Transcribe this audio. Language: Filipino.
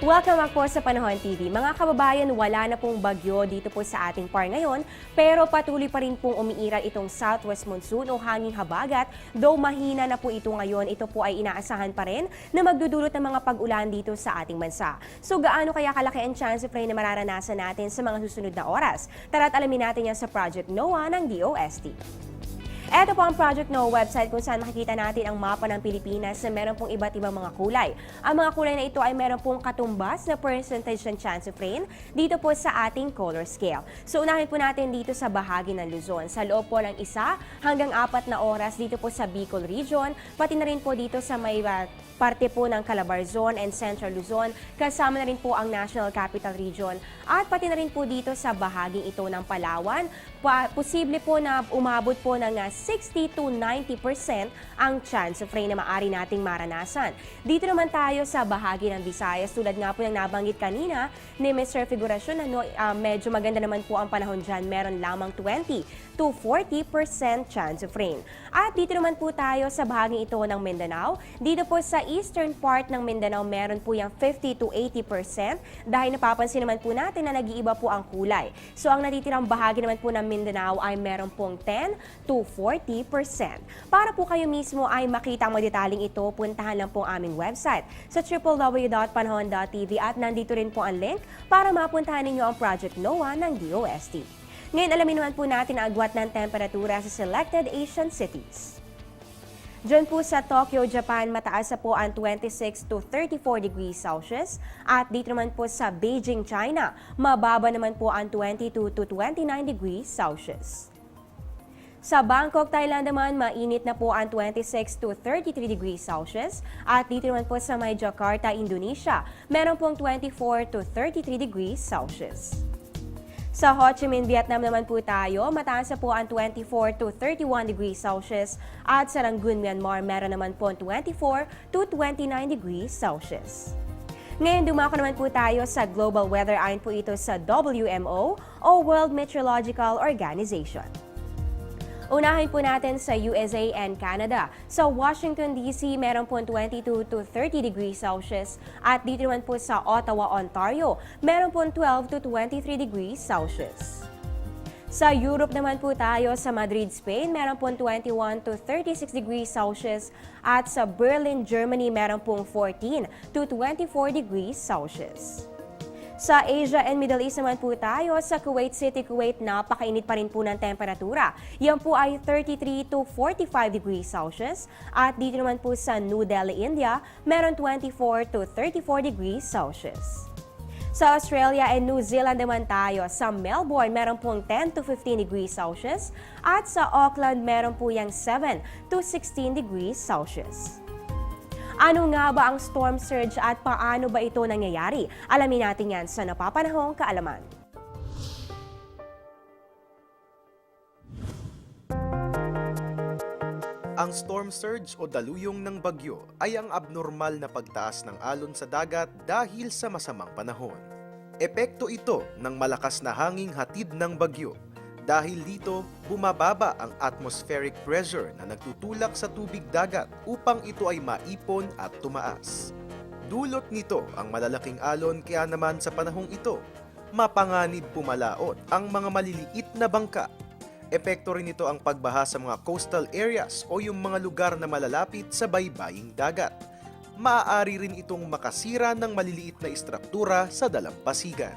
Welcome back po sa Panahon TV. Mga kababayan, wala na pong bagyo dito po sa ating par ngayon, pero patuloy pa rin pong umiiral itong southwest monsoon o hanging habagat. Though mahina na po ito ngayon, ito po ay inaasahan pa rin na magdudulot ng mga pag-ulan dito sa ating bansa. So gaano kaya kalaki ang chance of rain na mararanasan natin sa mga susunod na oras? Tara't alamin natin yan sa Project NOAA ng DOST. Ito po ang Project NOAA website kung saan makikita natin ang mapa ng Pilipinas na meron pong iba't ibang mga kulay. Ang mga kulay na ito ay meron pong katumbas na percentage ng chance of rain dito po sa ating color scale. So unahin po natin dito sa bahagi ng Luzon. Sa loob po ng 1 hanggang 4 na oras dito po sa Bicol Region, pati na rin po dito sa may parte po ng Calabarzon and Central Luzon, kasama na rin po ang National Capital Region at pati na rin po dito sa bahaging ito ng Palawan. Posible po na umabot po ng 60 to 90% ang chance of rain na maaari nating maranasan. Dito naman tayo sa bahagi ng Visayas, tulad nga po ng nabanggit kanina ni Mr. Figuracion, medyo maganda naman po ang panahon dyan, meron lamang 20 to 40% chance of rain. At dito naman po tayo sa bahaging ito ng Mindanao. Dito po sa eastern part ng Mindanao, meron po yung 50 to 80% dahil napapansin naman po natin na nag-iiba po ang kulay. So ang natitirang bahagi naman po ng Mindanao ay meron pong 10 to 40%. Para po kayo mismo ay makita ang madetaling ito, puntahan lang po ang aming website sa www.panahon.tv at nandito rin po ang link para mapuntahan ninyo ang Project NOAA ng DOST. Ngayon, alamin naman po natin ang agwat ng temperatura sa selected Asian cities. Diyan po sa Tokyo, Japan, mataas na po ang 26 to 34 degrees Celsius. At dito naman po sa Beijing, China, mababa naman po ang 22 to 29 degrees Celsius. Sa Bangkok, Thailand naman, mainit na po ang 26 to 33 degrees Celsius. At dito naman po sa may Jakarta, Indonesia, meron pong 24 to 33 degrees Celsius. Sa Ho Chi Minh, Vietnam naman po tayo, mataas na po ang 24 to 31 degrees Celsius at sa Rangoon, Myanmar, meron naman po ang 24 to 29 degrees Celsius. Ngayon, dumako naman po tayo sa global weather ayon po ito sa WMO o World Meteorological Organization. Unahin po natin sa USA and Canada. Sa Washington, D.C., meron po 22 to 30 degrees Celsius at dito naman po sa Ottawa, Ontario, meron po 12 to 23 degrees Celsius. Sa Europe naman po tayo, sa Madrid, Spain, meron po 21 to 36 degrees Celsius at sa Berlin, Germany, meron po 14 to 24 degrees Celsius. Sa Asia and Middle East naman po tayo, sa Kuwait City, Kuwait, napakainit pa rin po ng temperatura. Yan po ay 33 to 45 degrees Celsius. At dito naman po sa New Delhi, India, meron 24 to 34 degrees Celsius. Sa Australia and New Zealand naman tayo, sa Melbourne, meron pong 10 to 15 degrees Celsius. At sa Auckland, meron po yung 7 to 16 degrees Celsius. Ano nga ba ang storm surge at paano ba ito nangyayari? Alamin natin yan sa Napapanahong Kaalaman. Ang storm surge o daluyong ng bagyo ay ang abnormal na pagtaas ng alon sa dagat dahil sa masamang panahon. Epekto ito ng malakas na hanging hatid ng bagyo. Dahil dito, bumababa ang atmospheric pressure na nagtutulak sa tubig dagat upang ito ay maipon at tumaas. Dulot nito ang malalaking alon, kaya naman sa panahong ito, mapanganib pumalaot ang mga maliliit na bangka. Epekto rin nito ang pagbaha sa mga coastal areas o yung mga lugar na malalapit sa baybaying dagat. Maaari rin itong makasira ng maliliit na istruktura sa dalampasigan.